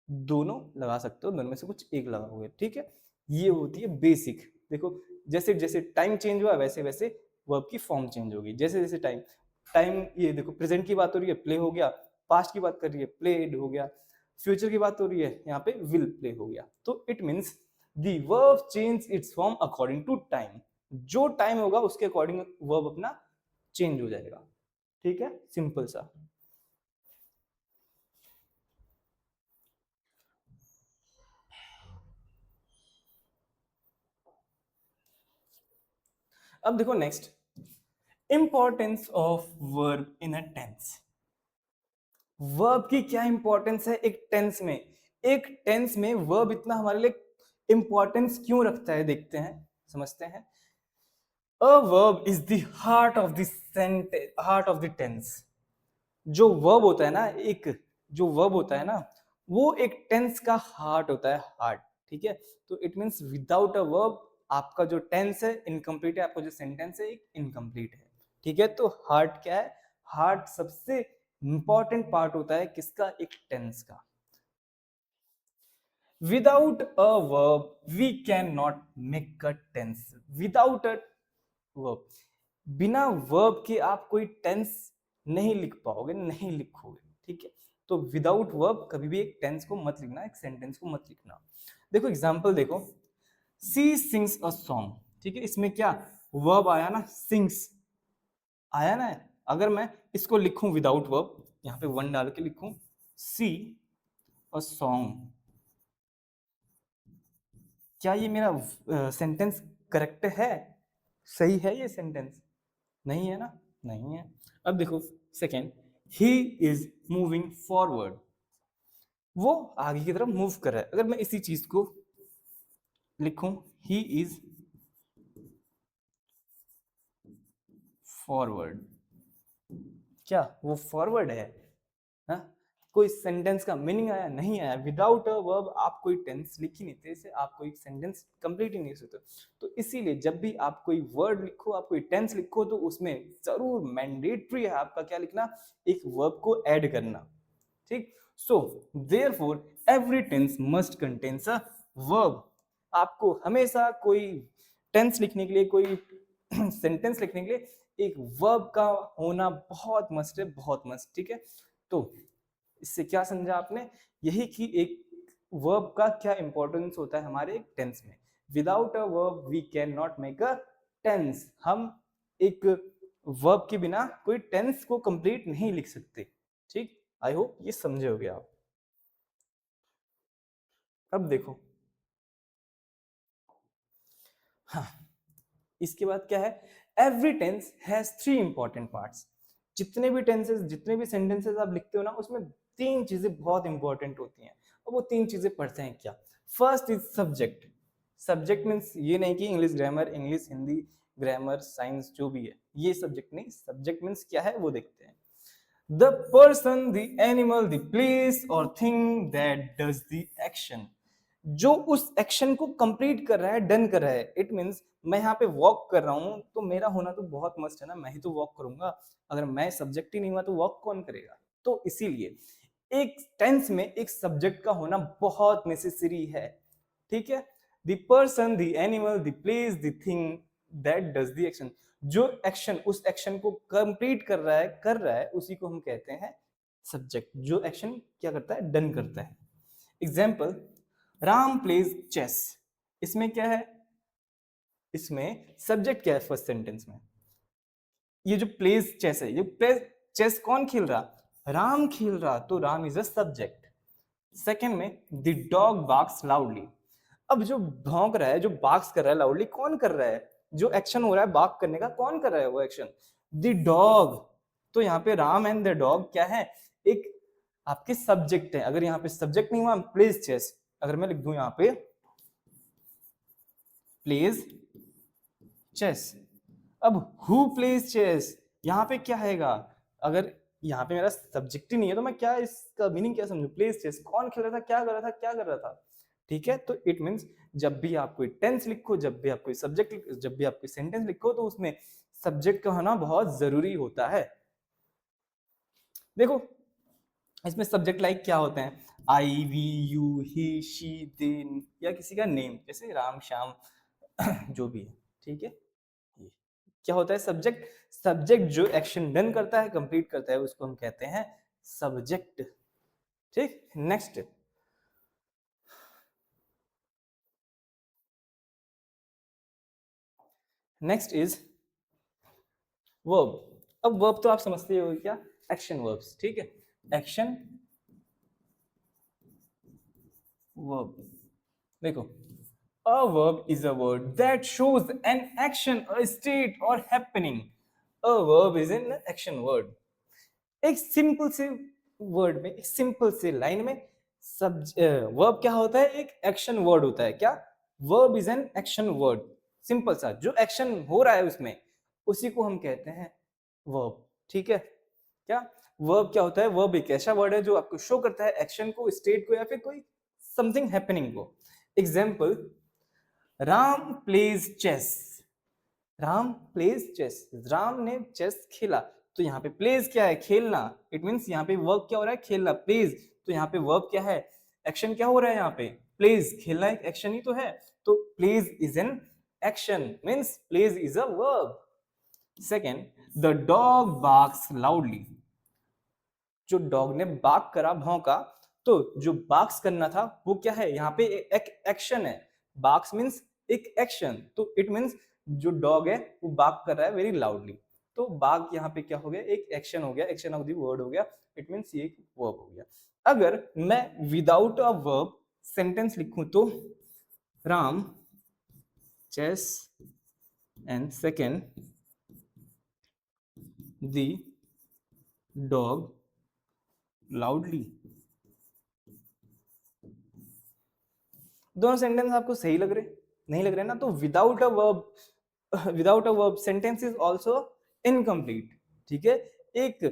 दोनों लगा सकते हो, दोनों में से कुछ एक लगाओगे। ठीक है, ये होती है बेसिक। देखो जैसे जैसे टाइम चेंज हुआ वैसे वैसे वर्ब की फॉर्म चेंज होगी। जैसे जैसे टाइम टाइम ये देखो प्रेजेंट की बात हो रही है प्ले हो गया, पास्ट की बात कर रही है प्लेड हो गया, फ्यूचर की बात हो रही है यहाँ पे विल प्ले हो गया। तो it means the verb change its form according to time. जो टाइम होगा उसके अकॉर्डिंग वर्ब अपना चेंज हो जाएगा। ठीक है, सिंपल सा। अब देखो next, importance of verb in a tense. Verb की क्या इंपॉर्टेंस है एक टेंस में? एक टेंस में वर्ब इतना हमारे लिए इंपॉर्टेंस क्यों रखता है, देखते हैं, समझते हैं। A verb is the heart of the sentence, heart of the tense. जो वर्ब होता है ना, एक जो वर्ब होता है ना, वो एक टेंस का हार्ट होता है, हार्ट। ठीक है, तो it means without a verb आपका जो टेंस है इनकम्प्लीट है, आपका जो सेंटेंस है एक इनकम्प्लीट है। ठीक है, तो हार्ट क्या है? हार्ट सबसे इंपॉर्टेंट पार्ट होता है किसका? एक टेंस का। Without a verb we can not make a tense. Without a verb, बिना वर्ब के आप कोई टेंस नहीं लिख पाओगे, नहीं लिखोगे। ठीक है, तो विदाउट वर्ब कभी भी एक टेंस को मत लिखना, एक सेंटेंस को मत लिखना। देखो एग्जांपल देखो, सी सिंग्स अ सॉन्ग। ठीक है, इसमें क्या वर्ब आया ना, सिंग्स आया ना। अगर मैं इसको लिखूं विदाउट वर्ब, यहाँ पे वन डाल के लिखूं सी अ सॉन्ग, क्या ये मेरा सेंटेंस करेक्ट है? सही है ये सेंटेंस? नहीं है ना, नहीं है। अब देखो second, he is moving forward, वो आगे की तरफ मूव कर रहा है। अगर मैं इसी चीज को लिखूं ही इज फॉरवर्ड, क्या वो फॉरवर्ड है? हाँ? कोई सेंटेंस का मीनिंग आया? नहीं आया। विदाउट अ वर्ब आप कोई टेंस लिख ही नहीं थे, इसे आप कोई सेंटेंस कंप्लीट ही नहीं कर सकते। तो इसीलिए जब भी आप कोई वर्ड लिखो, आप कोई टेंस लिखो, तो उसमें जरूर मैंडेटरी है आपका क्या लिखना? एक वर्ब को ऐड करना। ठीक, so therefore every tense must contains a verb. आपको हमेशा कोई टेंस लिखने के लिए, कोई सेंटेंस लिखने के लिए एक वर्ब का होना बहुत मस्ट है, बहुत मस्ट। ठीक है, तो इससे क्या समझा आपने? यही कि एक वर्ब का क्या इंपॉर्टेंस होता है हमारे एक टेंस में। Without a verb we can not make a tense. हम एक वर्ब के बिना कोई टेंस को कंप्लीट नहीं लिख सकते। ठीक, आई होप ये समझे होगे आप। अब देखो, हाँ, इसके बाद क्या है? Every tense has three important parts. जितने भी टेंसेस, जितने भी सेंटेंसेस आप लिखते हो ना, उसमें तीन चीजें बहुत इंपॉर्टेंट होती हैं। और वो तीन चीजें पढ़ते हैं क्या? First is subject. Subject means ये नहीं कि English grammar, English Hindi grammar science जो भी है, ये सब्जेक्ट नहीं। सब्जेक्ट मीन्स क्या है वो देखते हैं। The person, the animal, the place और thing that does the action, जो उस एक्शन को कंप्लीट कर रहा है, डन कर रहा है। इट मींस मैं यहाँ पे वॉक कर रहा हूँ, तो मेरा होना तो बहुत मस्त है ना, मैं ही तो वॉक करूंगा। अगर मैं सब्जेक्ट ही नहीं हुआ तो वॉक कौन करेगा? तो इसीलिए एक टेंस में एक सब्जेक्ट का होना बहुत नेसेसरी है। ठीक है, the person, the animal, the place, the thing that does the action, जो एक्शन उस एक्शन को कंप्लीट कर रहा है उसी को हम कहते हैं सब्जेक्ट। जो एक्शन क्या करता है? डन करता है। Example, Ram plays chess. इसमें क्या है? इसमें सब्जेक्ट क्या है फर्स्ट सेंटेंस में? ये जो प्लेज चेस है, ये प्लेज चेस कौन खेल रहा? राम खेल रहा, तो Ram is a subject. Second में, द डॉग बार्क्स लाउडली। अब जो भौंक रहा है, जो बार्क्स कर रहा है लाउडली, कौन कर रहा है? जो एक्शन हो रहा है बार्क करने का, कौन कर रहा है वो एक्शन? The dog. तो यहाँ पे राम एंड द डॉग क्या है? एक आपके सब्जेक्ट है। अगर यहाँ पे सब्जेक्ट नहीं हुआ, प्लेज चेस, अगर मैं लिख दूं यहाँ पे प्लेज चेस, अब हु प्लेज चेस, यहाँ पे क्या आएगा? अगर यहाँ पे मेरा सब्जेक्ट ही नहीं है, तो मैं क्या इसका मीनिंग क्या समझू? प्लेज चेस, कौन खेल रहा था, क्या कर रहा था, क्या कर रहा था? ठीक है, तो इट मींस जब भी आप कोई टेंस लिखो, जब भी आप कोई सब्जेक्ट, जब भी आप कोई सेंटेंस लिखो, तो उसमें सब्जेक्ट का होना बहुत जरूरी होता है। देखो इसमें सब्जेक्ट लाइक क्या होते हैं? आई, वी, यू, ही, शी, दे, या किसी का नेम, जैसे राम, श्याम, जो भी है। ठीक है, ये क्या होता है? सब्जेक्ट। सब्जेक्ट जो एक्शन डन करता है, कंप्लीट करता है, उसको हम कहते हैं सब्जेक्ट। ठीक, नेक्स्ट, नेक्स्ट इज वर्ब। अब वर्ब तो आप समझते हो क्या? Action verbs. ठीक है, एक्शन वर्ब। देखो, A verb is a word that shows an action, a state or happening. A verb is an action word. एक सिंपल से वर्ड में, एक सिंपल से लाइन में सब वर्ब क्या होता है? एक एक्शन वर्ड होता है. क्या? Verb is an action word. Simple सा, जो एक्शन हो रहा है उसमें, उसी को हम कहते हैं वर्ब. ठीक है? क्या वर्ब क्या होता है? वर्ब एक ऐसा वर्ड है जो आपको शो करता है एक्शन को, स्टेट को, या फिर कोई समथिंग हैपनिंग को. Example, Ram plays chess. Ram plays chess. Ram ने चेस खेला. तो यहाँ पे प्लेज क्या है? खेलना. इट मीन्स यहाँ पे वर्ब क्या हो रहा है? खेलना. प्लेज, तो यहाँ पे वर्ब क्या है? एक्शन क्या हो रहा है यहाँ पे? प्लेज. खेलना एक एक्शन ही तो है. तो plays is an action, means plays is a verb. Second, the dog barks loudly. जो डॉग ने बार्क करा, भौंका, तो जो बार्क्स करना था वो क्या है? यहाँ पे एक एक्शन है. बार्क्स मीन्स एक एक्शन. तो इट मीन्स जो डॉग है वो बार्क कर रहा है वेरी लाउडली. तो बार्क यहाँ पे क्या हो गया? एक एक्शन हो गया, एक्शन ऑफ द वर्ड हो गया. इट मीन्स ये एक वर्ब हो गया. अगर मैं विदाउट अ वर्ब सेंटेंस लिखूं तो Ram chess and second the dog loudly. दोनों सेंटेंस आपको सही लग रहे? नहीं लग रहे ना? तो without a verb sentence is also incomplete. ठीक है? एक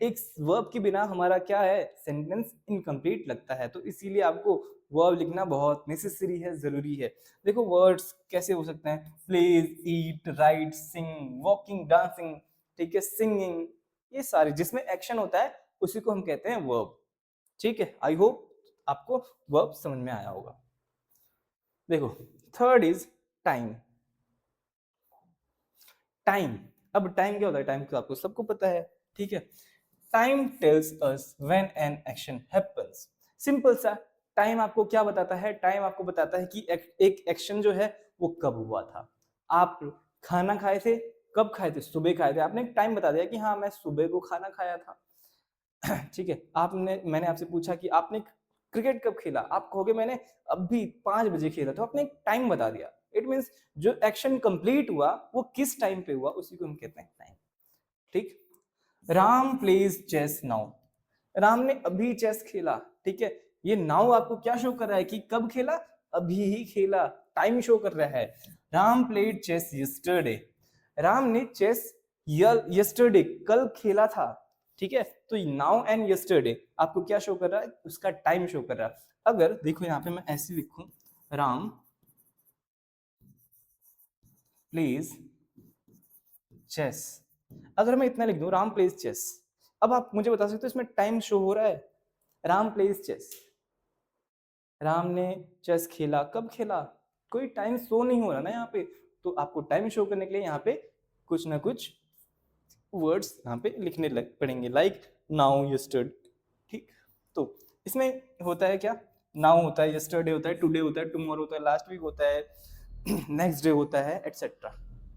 एक वर्ब के बिना हमारा क्या है? सेंटेंस इनकम्प्लीट लगता है. तो इसीलिए आपको वर्ब लिखना बहुत नेसेसरी है, जरूरी है. देखो वर्ड्स कैसे हो सकते हैं? प्लेज, ईट, राइट, सिंग, वॉकिंग, डांसिंग. ठीक है? सिंगिंग, ये सारे जिसमें एक्शन होता है उसी को हम कहते हैं वर्ब. ठीक है? आई होप आपको वर्ब समझ में आया होगा. देखो, थर्ड इज टाइम. टाइम. अब टाइम क्या होता है? टाइम तो आपको सबको पता है. ठीक है? Time tells us when an action happens. Simple सा, टाइम आपको क्या बताता है? टाइम आपको बताता है कि एक एक्शन जो है वो कब हुआ था. आप खाना खाए थे, कब खाए थे? सुबह खाए थे. आपने एक टाइम बता दिया कि हाँ मैं सुबह को खाना खाया था. ठीक है? मैंने आपसे पूछा कि आपने क्रिकेट कब खेला? आप कहोगे मैंने अभी 5 बजे खेला. तो आपने एक टाइम बता दिया. इट मीन्स जो एक्शन कंप्लीट हुआ वो किस टाइम पे हुआ, उसी को हम कहते हैं टाइम. ठीक? Ram plays chess now. Ram ने अभी चेस खेला. ठीक है? ये नाउ आपको क्या शो कर रहा है? कि कब खेला? अभी ही खेला. टाइम शो कर रहा है. Ram played chess yesterday. Ram ने चेस यस्टरडे, कल खेला था. ठीक है? तो नाउ एंड यस्टरडे आपको क्या शो कर रहा है? उसका टाइम शो कर रहा है. अगर देखो यहाँ पे मैं ऐसे लिखूं, राम प्लेज चेस. अगर मैं इतना लिख दूं, राम प्लेज चेस, अब आप मुझे बता सकते हो इसमें टाइम शो हो रहा है? राम प्लेज चेस, राम ने चेस खेला, कब खेला? कोई टाइम शो नहीं हो रहा ना यहाँ पे. तो आपको टाइम शो करने के लिए यहाँ पे कुछ ना कुछ वर्ड्स यहाँ पे लिखने लग पड़ेंगे, लाइक नाउ, यस्टरडे. ठीक? तो इसमें होता है क्या? नाउ होता है, यस्टरडे होता है, टुडे होता है, टुमारो होता है, लास्ट वीक होता है, नेक्स्ट डे होता है, एटसेट्रा.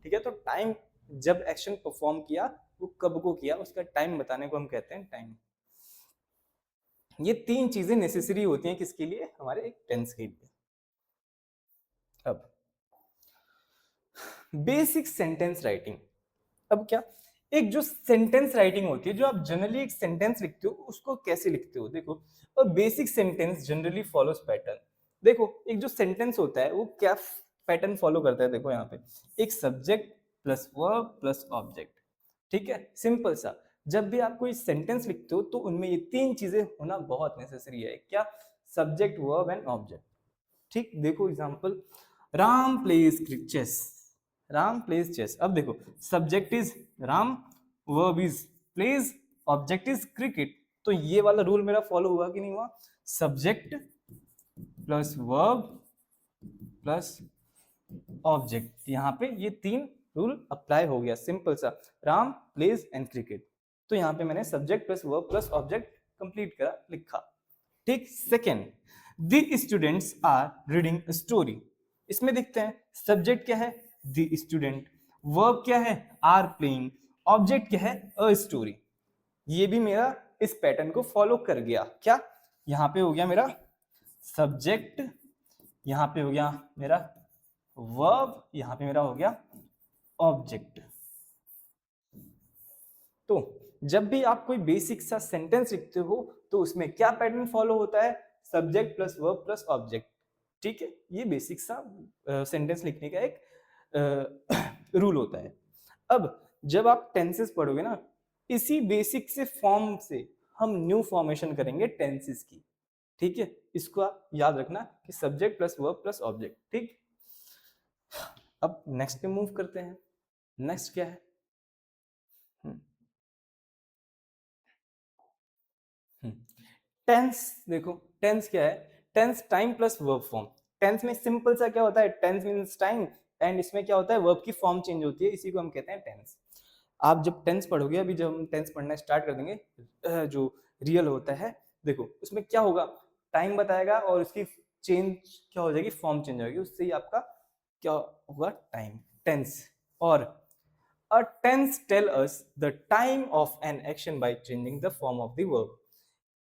ठीक है? तो टाइम, जब एक्शन परफॉर्म किया वो कब को किया, उसका टाइम बताने को हम कहते हैं टाइम. ये 3 चीजें नेसेसरी होती हैं किसके लिए? हमारे एक टेंस के लिए. अब बेसिक सेंटेंस राइटिंग. अब क्या, एक जो सेंटेंस राइटिंग होती है, जो आप जनरली एक सेंटेंस लिखते हो, उसको कैसे लिखते हो? देखो, और basic sentence generally follows pattern. देखो, एक जो सेंटेंस होता है वो क्या पैटर्न फॉलो करता है? देखो यहाँ पे एक subject plus verb plus object. ठीक है? सिंपल सा. जब भी आप कोई सेंटेंस लिखते हो तो उनमें ये 3 चीजें होना बहुत नेसेसरी है. क्या? Subject, verb and object. ठीक? देखो example, Ram plays chess. Ram plays chess. अब देखो, subject is Ram, verb is plays, object is cricket. तो ये वाला रूल मेरा फॉलो हुआ कि नहीं हुआ? Subject plus verb plus object. यहाँ पे ये 3 रूल अप्लाई हो गया. सिंपल सा, राम प्लेज एंड क्रिकेट. तो यहाँ पे मैंने subject plus verb plus object complete करा, लिखा. ठीक? Second, the students are reading story. इसमें देखते हैं सब्जेक्ट क्या है? The student. वर्ब क्या है? Are playing. ऑब्जेक्ट क्या है? A story. ये भी मेरा इस पैटर्न को फॉलो कर गया. क्या? यहाँ पे हो गया मेरा सब्जेक्ट यहाँ पे हो गया मेरा वर्ब, यहाँ पे मेरा हो गया ऑब्जेक्ट। तो जब भी आप कोई बेसिक सा सेंटेंस लिखते हो तो उसमें क्या पैटर्न फॉलो होता है, subject plus verb plus object. ठीक है, ये बेसिक सा सेंटेंस लिखने का एक रूल होता है। अब जब आप टेंसेस पढ़ोगे ना, इसी बेसिक से फॉर्म से हम न्यू फॉर्मेशन करेंगे टेंसेस की। ठीक है, इसको आप याद रखना कि subject plus verb plus object. ठीक, अब नेक्स्ट पे मूव करते हैं। नेक्स्ट क्या है? टेंस। देखो टेंस क्या है, tense time plus verb form. Tense में सिंपल सा क्या होता है, टेंस मींस टाइम, एंड इसमें क्या होता है, वर्ब की फॉर्म चेंज होती है, इसी को हम कहते हैं टेंस। आप जब टेंस पढ़ोगे, अभी जब हम टेंस पढ़ना स्टार्ट कर देंगे, जो रियल होता है, देखो उसमें क्या होगा, टाइम बताएगा और उसकी चेंज क्या हो जाएगी, फॉर्म चेंज हो जाएगी, उससे ही आपका क्या होगा, टाइम, टेंस। और a tense tell us the time of an action by changing the form of the verb।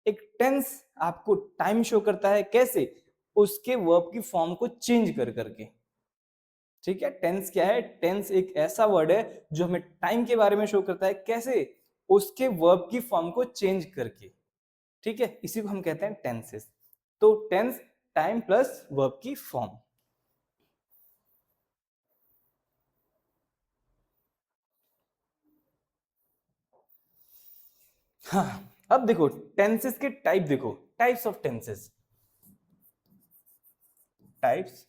एक टेंस आपको टाइम शो करता है, कैसे, उसके वर्ब की फॉर्म को चेंज कर करके। ठीक है, टेंस क्या है, टेंस एक ऐसा वर्ड है जो हमें टाइम के बारे में शो करता है, कैसे, उसके वर्ब की फॉर्म को चेंज करके। ठीक है, इसी को हम कहते हैं टेंसेस। तो टेंस टाइम प्लस वर्ब की फॉर्म। हाँ, अब देखो टेंसेस के टाइप, देखो types of tenses, types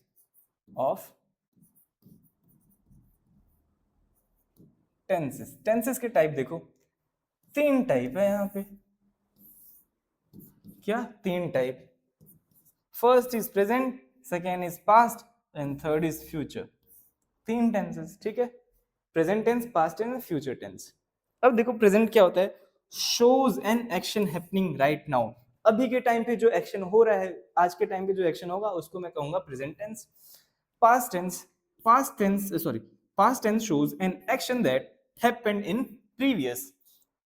of tenses. Tenses के टाइप देखो, तीन टाइप है यहाँ पे। क्या, तीन type. First is present, second is past and third is future. तीन टेंसेस। ठीक है, present tense, past tense, future tense. अब देखो प्रेजेंट क्या होता है, shows an action happening right now. अभी के टाइम पे जो एक्शन हो रहा है, आज के टाइम पे जो एक्शन होगा उसको मैं कहूंगा present tense. Past tense, past tense shows an action that happened in previous.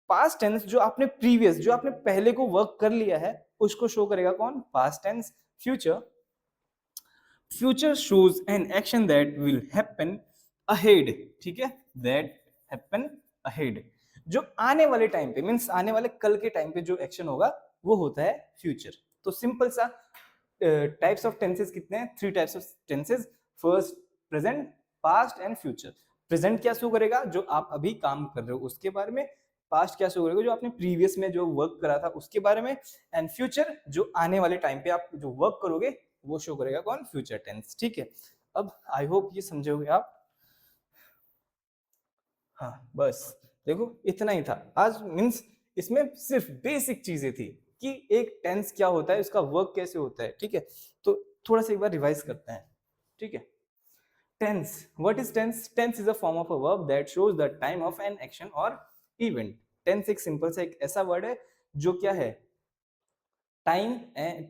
Past tense जो आपने प्रीवियस, जो आपने पहले को वर्क कर लिया है, उसको शो करेगा कौन, past tense. Future, future shows an action that will happen ahead. ठीक है, दैट हैपन अहेड। जो आने वाले टाइम पे, मींस आने वाले कल के टाइम पे जो एक्शन होगा वो होता है फ्यूचर। तो सिंपल सा टाइप्स ऑफ टेंसेस कितने हैं, three types of tenses. First present, past and future. Present क्या शो करेगा, जो आप अभी काम कर रहे हो उसके बारे में। पास्ट क्या शो करेगा, जो आपने प्रीवियस में जो वर्क करा था उसके बारे में। एंड फ्यूचर जो आने वाले टाइम पे आप जो वर्क करोगे वो शो करेगा कौन, फ्यूचर टेंस। ठीक है, अब आई होप ये समझोगे आप। हाँ बस, देखो इतना ही था आज। मीन्स इसमें सिर्फ बेसिक चीजें थी कि एक टेंस क्या होता है, उसका वर्क कैसे होता है। ठीक है, तो थोड़ा सा एक बार रिवाइज करते हैं। ठीक है, tense, what is tense, tense is a form of a verb that shows the time of an action और इवेंट। टेंस एक सिंपल सा एक ऐसा वर्ड है जो क्या है, time,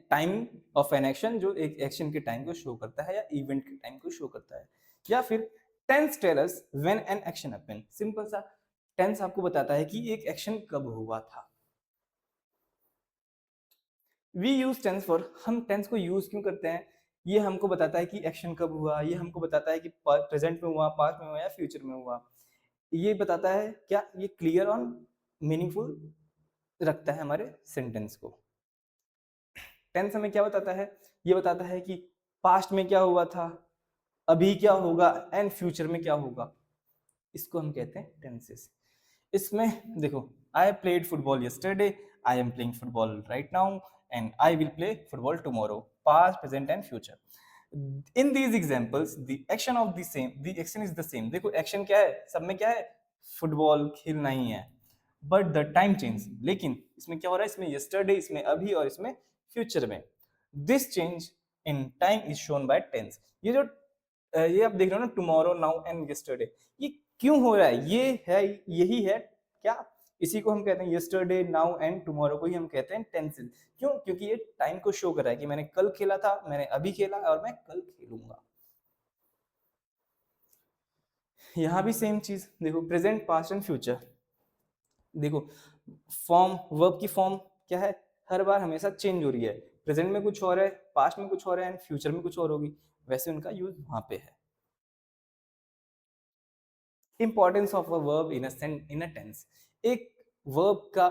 time of an action, जो एक एक्शन के टाइम को शो करता है या इवेंट के टाइम को शो करता है। या फिर tense tell us when an action happened. Simple सा टेंस आपको बताता है कि एक एक्शन कब हुआ था। वी यूज टेंस फॉर, हम टेंस को यूज क्यों करते हैं, ये हमको बताता है कि एक्शन कब हुआ, ये हमको बताता है कि प्रेजेंट में हुआ, पास्ट में हुआ या फ्यूचर में हुआ। ये बताता है क्या, ये क्लियर और मीनिंगफुल रखता है हमारे सेंटेंस को। टेंस हमें क्या बताता है, ये बताता है कि पास्ट में क्या हुआ था, अभी क्या होगा एंड फ्यूचर में क्या होगा। इसको हम कहते हैं टेंसेस। इसमें देखो, I played football yesterday, I am playing football right now and I will play football tomorrow. Past, present and future. In these examples the action of the same, the action is the same. देखो action क्या है, सब में क्या है, football खेलना ही है, but the time change. लेकिन इसमें क्या हो रहा है, इसमें यस्टरडे, इसमें अभी और इसमें फ्यूचर में। This change in time is shown by tense. ये जो ये आप देख रहे हो ना, टुमारो, नाउ एंड यस्टरडे, ये क्यों हो रहा है, ये है, यही है क्या, इसी को हम कहते हैं यस्टरडे, नाउ एंड टुमारो को ही हम कहते हैं टेंसेस। क्यों, क्योंकि ये टाइम को शो कर रहा है कि मैंने कल खेला था, मैंने अभी खेला और मैं कल खेलूंगा। यहाँ भी सेम चीज देखो, प्रेजेंट, पास्ट एंड फ्यूचर। देखो फॉर्म, वर्ब की फॉर्म क्या है, हर बार हमेशा चेंज हो रही है। प्रेजेंट में कुछ और है, पास्ट में कुछ और है एंड फ्यूचर में कुछ और होगी, वैसे उनका यूज वहां पे है। Importance of a verb in a tense. एक वर्ब का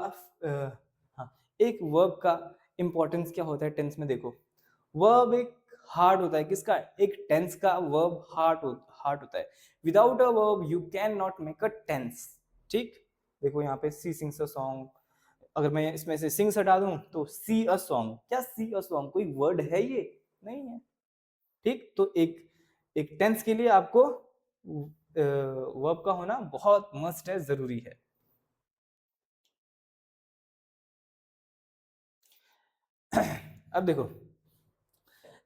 हाँ, एक वर्ब का इंपॉर्टेंस क्या होता है टेंस में? देखो, वर्ब एक हार्ट होता है, किसका? एक टेंस का वर्ब हार्ट होता है। Without a verb you can not make a tense. ठीक, देखो यहाँ पे सी सिंग्स अ सॉन्ग, अगर मैं इसमें से सिंग्स हटा दूं तो सी अ सॉन्ग, क्या सी अ सॉन्ग कोई वर्ड है? ये नहीं है। ठीक, तो एक एक टेंस के लिए आपको वर्ब का होना बहुत मस्ट है, जरूरी है। अब देखो,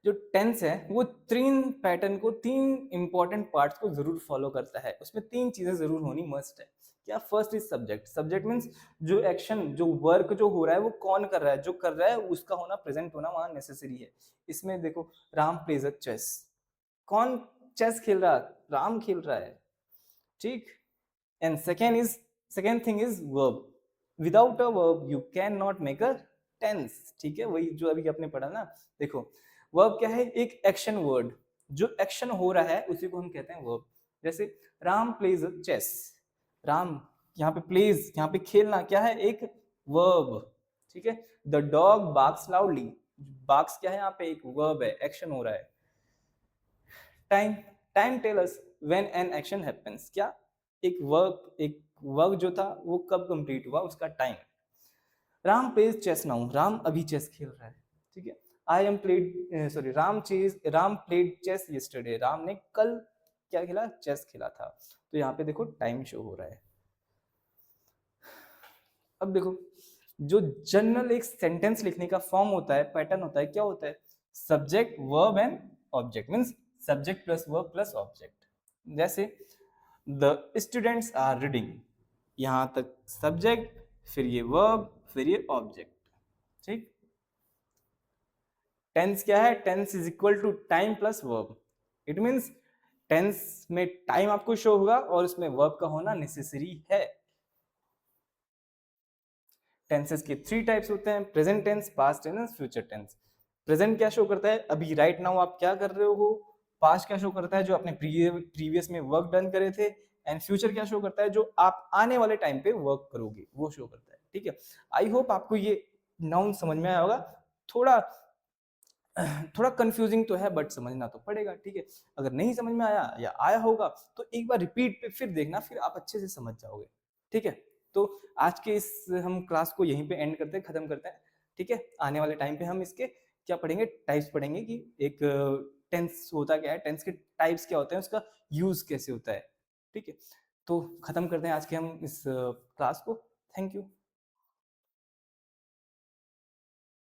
जो टेंस है वो तीन पैटर्न को, तीन इंपॉर्टेंट पार्ट्स को जरूर फॉलो करता है। उसमें तीन चीजें जरूर होनी मस्ट है। क्या? First is subject. Subject means जो एक्शन, जो वर्क जो हो रहा है वो कौन कर रहा है, जो कर रहा है उसका होना, प्रेजेंट होना वहां नेसेसरी है। इसमें देखो, राम प्लेज अ चेस। कौन चेस खेल रहा? राम खेल रहा है। ठीक, and second thing is verb. Without a verb you can not make a tense. ठीक है, वही जो अभी आपने पढ़ा ना। देखो, वर्ब क्या है? एक एक्शन वर्ड, जो एक्शन हो रहा है उसी को हम कहते हैं वर्ब। जैसे राम प्लेज चेस, राम यहाँ पे प्लेज, यहाँ पे खेलना क्या है? एक वर्ब। ठीक है, the dog barks loudly, barks क्या है? यहाँ पे एक वर्ब है, एक्शन हो रहा है। Time, time tell us when an action happens. क्या? एक वर्क जो था वो कब कंप्लीट हुआ, उसका time. Ram plays chess now, Ram अभी चेस खेल रहा है। ठीक है, I am played sorry Ram played chess yesterday, Ram ने कल क्या खेला? चेस खेला था। तो यहाँ पे देखो टाइम शो हो रहा है। अब देखो, जो जनरल एक सेंटेंस लिखने का फॉर्म होता है, पैटर्न होता है, क्या होता है? Subject verb and object, means subject plus verb plus object. जैसे द स्टूडेंट्स आर रीडिंग, यहां तक सब्जेक्ट, फिर ये वर्ब, फिर ये ऑब्जेक्ट। ठीक, टेंस क्या है? Tense is equal to time plus verb. It means tense में टाइम आपको शो होगा और उसमें वर्ब का होना नेसेसरी है। टेंसेस के थ्री टाइप्स होते हैं, present tense, past tense, future tense. Present क्या शो करता है? अभी राइट नाउ आप क्या कर रहे हो। पास्ट क्या शो करता है? जो आपने प्रीवियस में वर्क डन करे थे। एंड फ्यूचर क्या शो करता है? जो आप आने वाले टाइम पे वर्क करोगे, वो शो करता है। ठीक है, आई होप आपको ये नाउन समझ में आया होगा। थोड़ा थोड़ा कंफ्यूजिंग तो है, बट समझना तो पड़ेगा। ठीक है, अगर नहीं समझ में आया या आया होगा तो एक बार रिपीट पे फिर देखना, फिर आप अच्छे से समझ जाओगे। ठीक है, तो आज के इस हम क्लास को यहीं पे एंड करते हैं, खत्म करते हैं। ठीक है, आने वाले टाइम पे हम इसके क्या पढ़ेंगे? टाइप्स पढ़ेंगे कि एक टेंस होता क्या है, टेंस के टाइप्स क्या होते हैं, उसका यूज कैसे होता है। ठीक है, तो खत्म करते हैं आज के हम इस क्लास को। Thank you.